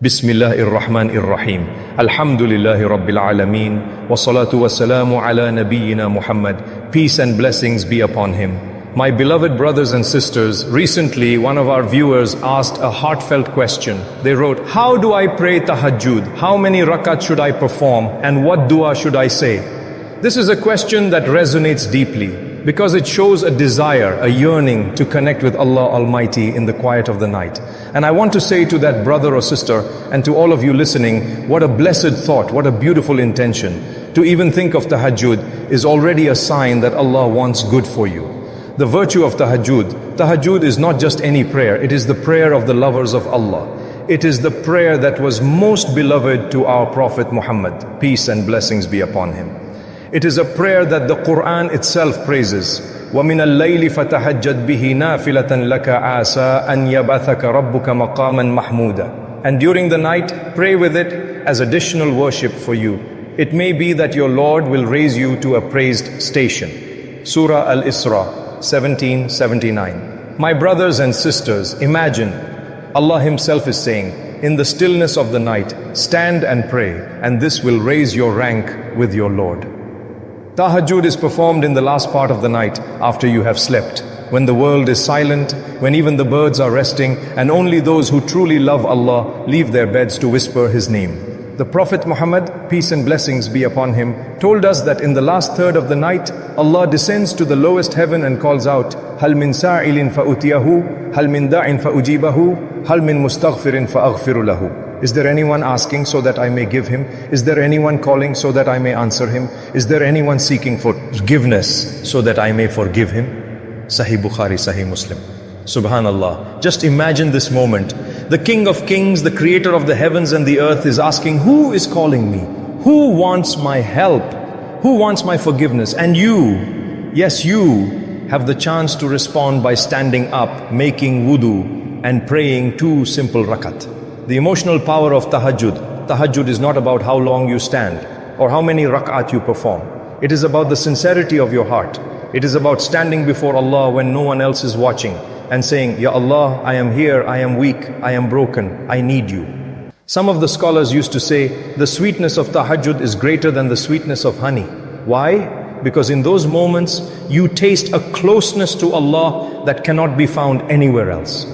Bismillahir Rahmanir Rahim. Alhamdulillahi Rabbil Alameen. Wassalatu wassalamu ala nabiyyina Muhammad. Peace and blessings be upon him. My beloved brothers and sisters, recently one of our viewers asked a heartfelt question. They wrote, "How do I pray tahajjud? How many rakats should I perform? And what dua should I say?" This is a question that resonates deeply because it shows a desire, a yearning to connect with Allah Almighty in the quiet of the night. And I want to say to that brother or sister and to all of you listening, what a blessed thought, what a beautiful intention. To even think of tahajjud is already a sign that Allah wants good for you. The virtue of tahajjud is not just any prayer, it is the prayer of the lovers of Allah. It is the prayer that was most beloved to our Prophet Muhammad, peace and blessings be upon him. It is a prayer that the Quran itself praises. وَمِنَ اللَّيْلِ فَتَهَجَّدْ بِهِ نَافِلَةً لَكَ عَاسَىٰ أَنْ يَبْعَثَكَ رَبُّكَ مَقَامًا مَحْمُودًا. And during the night, pray with it as additional worship for you. It may be that your Lord will raise you to a praised station. Surah Al-Isra 1779. My brothers and sisters, imagine Allah Himself is saying, in the stillness of the night, stand and pray, and this will raise your rank with your Lord. Tahajjud is performed in the last part of the night after you have slept, when the world is silent, when even the birds are resting, and only those who truly love Allah leave their beds to whisper His name. The Prophet Muhammad, peace and blessings be upon him, told us that in the last third of the night, Allah descends to the lowest heaven and calls out, هَلْ مِن سَائِلٍ فَأُتِيَهُ هَلْ مِن دَاعٍ فَأُجِيبَهُ هَلْ مِن مُسْتَغْفِرٍ فَأَغْفِرُ لَهُ. Is there anyone asking so that I may give him? Is there anyone calling so that I may answer him? Is there anyone seeking forgiveness so that I may forgive him? Sahih Bukhari, Sahih Muslim. Subhanallah. Just imagine this moment. The King of Kings, the Creator of the heavens and the earth is asking, who is calling me? Who wants my help? Who wants my forgiveness? And you, yes you, have the chance to respond by standing up, making wudu and praying 2 simple rakat. The emotional power of tahajjud. Tahajjud is not about how long you stand or how many rak'at you perform. It is about the sincerity of your heart. It is about standing before Allah when no one else is watching and saying, Ya Allah, I am here, I am weak, I am broken, I need you. Some of the scholars used to say, the sweetness of tahajjud is greater than the sweetness of honey. Why? Because in those moments, you taste a closeness to Allah that cannot be found anywhere else.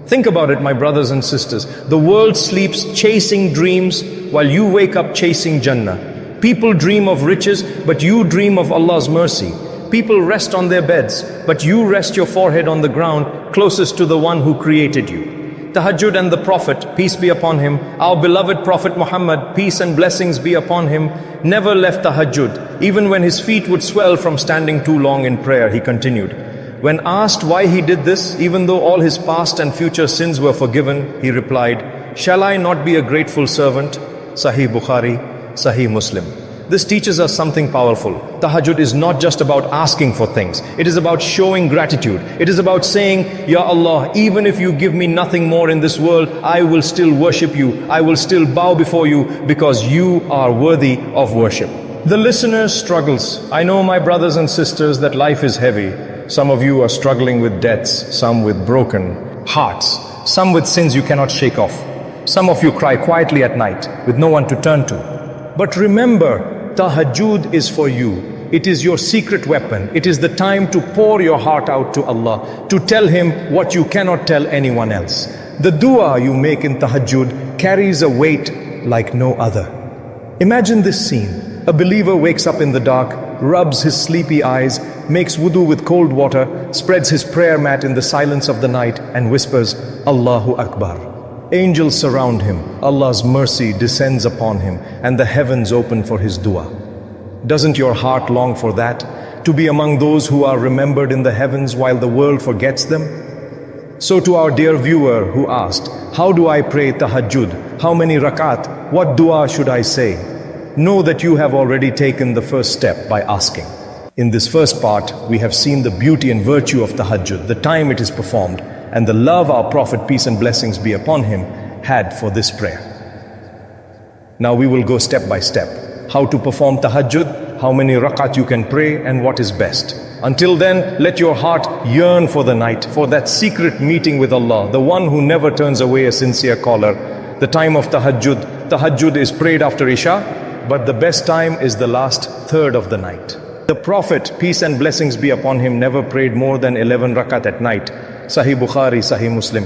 Think about it, my brothers and sisters. The world sleeps chasing dreams while you wake up chasing Jannah. People dream of riches, but you dream of Allah's mercy. People rest on their beds, but you rest your forehead on the ground closest to the one who created you. Tahajjud and the Prophet, peace be upon him, our beloved Prophet Muhammad, peace and blessings be upon him, never left tahajjud. Even when his feet would swell from standing too long in prayer, he continued. When asked why he did this, even though all his past and future sins were forgiven, he replied, "Shall I not be a grateful servant?" Sahih Bukhari, Sahih Muslim. This teaches us something powerful. Tahajjud is not just about asking for things. It is about showing gratitude. It is about saying, Ya Allah, even if you give me nothing more in this world, I will still worship you. I will still bow before you because you are worthy of worship. The listener's struggles. I know, my brothers and sisters, that life is heavy. Some of you are struggling with debts, some with broken hearts, some with sins you cannot shake off. Some of you cry quietly at night with no one to turn to. But remember, tahajjud is for you. It is your secret weapon. It is the time to pour your heart out to Allah, to tell Him what you cannot tell anyone else. The dua you make in tahajjud carries a weight like no other. Imagine this scene. A believer wakes up in the dark, rubs his sleepy eyes, makes wudu with cold water, spreads his prayer mat in the silence of the night and whispers, Allahu Akbar. Angels surround him, Allah's mercy descends upon him, and the heavens open for his dua. Doesn't your heart long for that? To be among those who are remembered in the heavens while the world forgets them? So to our dear viewer who asked, how do I pray tahajjud? How many rakat? What dua should I say? Know that you have already taken the first step by asking. In this first part, we have seen the beauty and virtue of tahajjud, the time it is performed, and the love our Prophet, peace and blessings be upon him, had for this prayer. Now we will go step by step. How to perform tahajjud, how many rakat you can pray, and what is best. Until then, let your heart yearn for the night, for that secret meeting with Allah, the one who never turns away a sincere caller, The time of Tahajjud. Tahajjud is prayed after Isha, but the best time is the last third of the night. The Prophet, peace and blessings be upon him, never prayed more than 11 rakat at night. Sahih Bukhari, Sahih Muslim.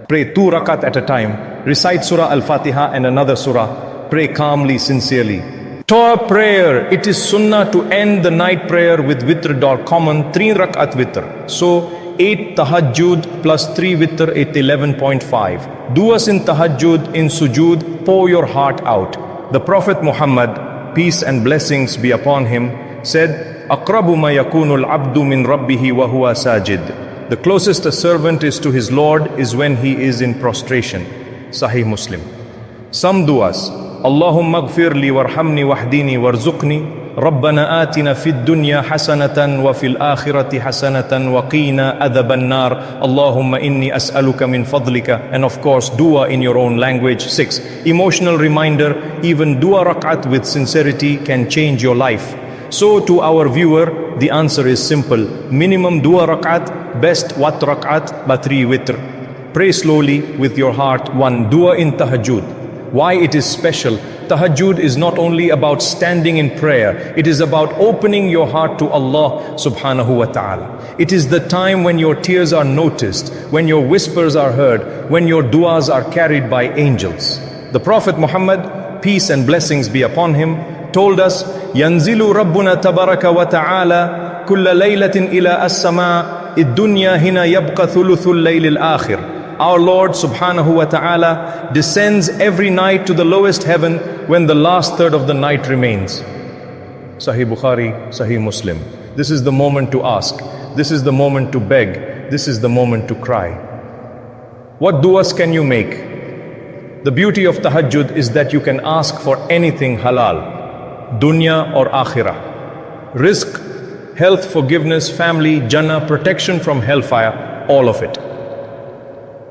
Pray 2 rakat at a time. Recite Surah Al-Fatiha and another surah. Pray calmly, sincerely. Top prayer. It is sunnah to end the night prayer with witr or common 3 rakat witr. So 8 tahajjud plus 3 witr, 11.5. Do us in tahajjud, in sujood, pour your heart out. The Prophet Muhammad, peace and blessings be upon him, said, "Aqrabu ma yakunu al-abdu min rabbihi wa huwa sajid." The closest a servant is to his Lord is when he is in prostration. Sahih Muslim. Some du'as. Allahumma gfir li warhamni wahdini warzuqni. Rabbana atina fid dunya hasanatan wa fil akhirati hasanatan wa qina adhaban nar. Allahumma inni as'aluka min fadlika. And of course, dua in your own language. 6. Emotional reminder, even dua rakat with sincerity can change your life. So to our viewer, the answer is simple. Minimum dua rakat, best wat rakat, but 3 witr. Pray slowly with your heart. 1. Dua in tahajjud. Why it is special? Tahajjud is not only about standing in prayer, it is about opening your heart to Allah subhanahu wa ta'ala. It is the time when your tears are noticed, when your whispers are heard, when your du'as are carried by angels. The Prophet Muhammad, peace and blessings be upon him, told us, "Yanzilu Rabbuna tabaraka wa ta'ala kulla laylatin ila as-sama' id-dunya hina yabqa thuluthul layl al-akhir." Our Lord subhanahu wa ta'ala descends every night to the lowest heaven when the last third of the night remains. Sahih Bukhari, Sahih Muslim. This is the moment to ask. This is the moment to beg. This is the moment to cry. What du'as can you make? The beauty of tahajjud is that you can ask for anything halal, dunya or akhirah. Rizq, health, forgiveness, family, jannah, protection from hellfire, all of it.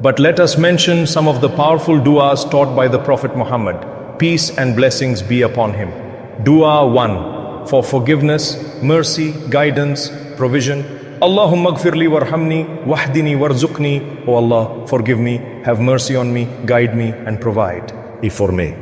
But let us mention some of the powerful du'as taught by the Prophet Muhammad. Peace and blessings be upon him. Dua 1. For forgiveness, mercy, guidance, provision. Allahumma gfirli warhamni wahdini warzuqni. Oh Allah, forgive me, have mercy on me, guide me and provide. For me.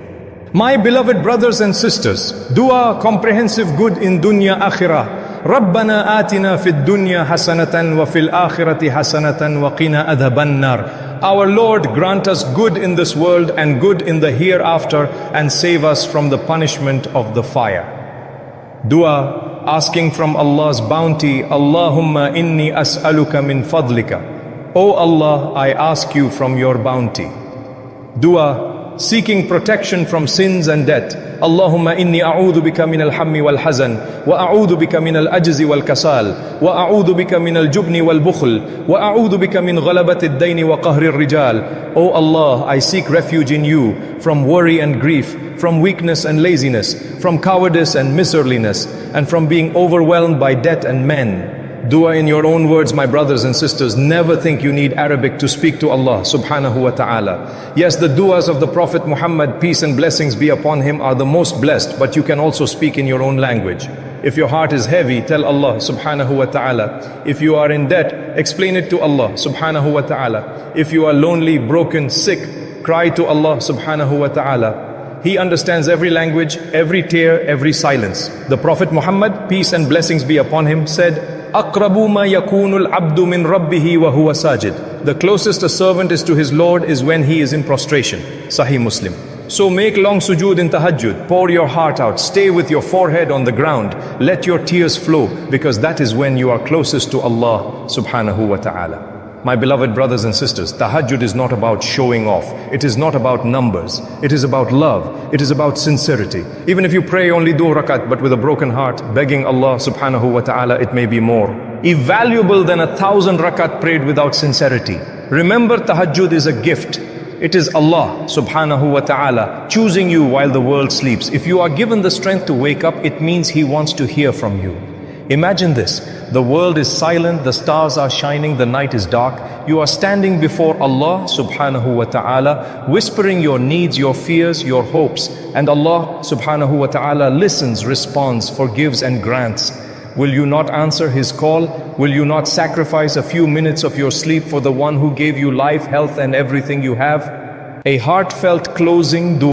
My beloved brothers and sisters, dua comprehensive good in dunya akhirah. Rabbana atina fid dunya hasanatan wa fil akhirati hasanatan wa qina adhaban nar. Our Lord, grant us good in this world and good in the hereafter and save us from the punishment of the fire. Dua, asking from Allah's bounty, Allahumma inni as'aluka min fadlika. O Allah, I ask you from your bounty. Dua, seeking protection from sins and debt. Allahumma inni a'udhu bika min al-hammi wal-hazan wa a'udhu bika min al-ajzi wal-kasal wa a'udhu bika min al-jubni wal-bukhl wa a'udhu bika min ghalabati ad-dayni wa qahri ar-rijal. O Allah, I seek refuge in you from worry and grief, from weakness and laziness, from cowardice and miserliness, and from being overwhelmed by debt and men. Dua in your own words, my brothers and sisters. Never think you need Arabic to speak to Allah subhanahu wa ta'ala. Yes, the duas of the Prophet Muhammad, peace and blessings be upon him, are the most blessed, but you can also speak in your own language. If your heart is heavy, tell Allah subhanahu wa ta'ala. If you are in debt, explain it to Allah subhanahu wa ta'ala. If you are lonely, broken, sick, cry to Allah subhanahu wa ta'ala. He understands every language, every tear, every silence. The Prophet Muhammad, peace and blessings be upon him, said, "Aqrabu ma yakunu al-abdu min rabbihi wa huwa sajid." The closest a servant is to his Lord is when he is in prostration. Sahih Muslim. So make long sujood in tahajjud, pour your heart out, stay with your forehead on the ground, let your tears flow, because that is when you are closest to Allah subhanahu wa ta'ala. My beloved brothers and sisters, tahajjud is not about showing off. It is not about numbers. It is about love. It is about sincerity. Even if you pray only 2 rakat, but with a broken heart, begging Allah subhanahu wa ta'ala, it may be more invaluable than 1,000 rakat prayed without sincerity. Remember, tahajjud is a gift. It is Allah subhanahu wa ta'ala choosing you while the world sleeps. If you are given the strength to wake up, it means He wants to hear from you. Imagine this, the world is silent, the stars are shining, the night is dark. You are standing before Allah subhanahu wa ta'ala, whispering your needs, your fears, your hopes. And Allah subhanahu wa ta'ala listens, responds, forgives and grants. Will you not answer His call? Will you not sacrifice a few minutes of your sleep for the one who gave you life, health and everything you have? A heartfelt closing dua.